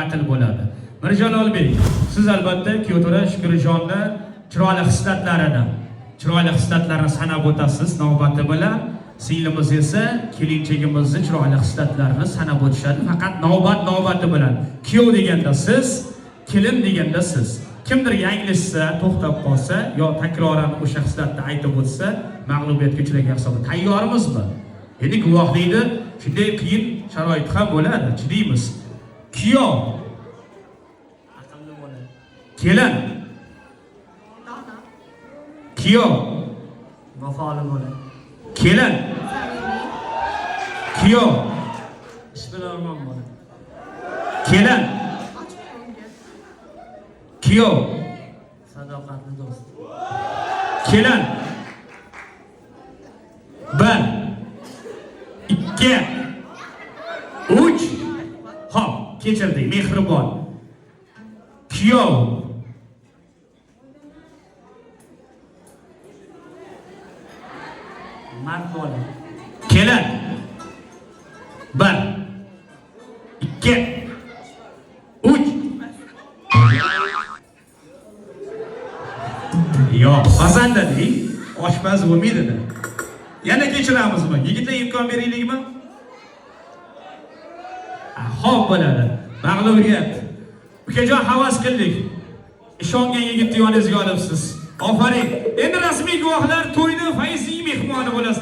ta'til bo'ladi. Mirjon Olbek, siz albatta Kyoto'ra Shukurjonni chiroyli xislatlarini sanab o'tasiz navbati bilan. Singlimiz esa kelinchagimizning chiroyli xislatlarini sanab o'tishadi, faqat navbati bilan. Kuyov deganda siz, kelin deganda siz. Kimdir yanglishsa, to'xtab qolsa yo takroran o'sha xislatni aytib o'tsa, mag'lubiyatga uchragan hisobda tayyormizmi? Endi guvohlikni shunday qiyin sharoit ham bo'ladi, chidaymiz. Kuyov, aqlli bo'ladi. kelin, kuyov, Vafoli bo'ladi. kelin, kuyov, Ishbilarmon bo'ladi. kelin, kuyov, Sadoqatli do'st. kelin. 1 2 3 hop, kechirdik, mehribon. Kuyov, Mard bo'ladi. kelin. 1 2 3 Yo'q, pazandadi, oshpaz bo'lmaydi-da. Yana kechiramizmi? Yigitlar imkon beraylikmi? Xo'p bo'ladi. Mag'lubiyat. Ukajon havas qildik. Ishongan yigitni yoningizga olibsiz. Ofarin. Endi rasmiy guvohlar to'yni fayziy mehmoni bo'lasiz.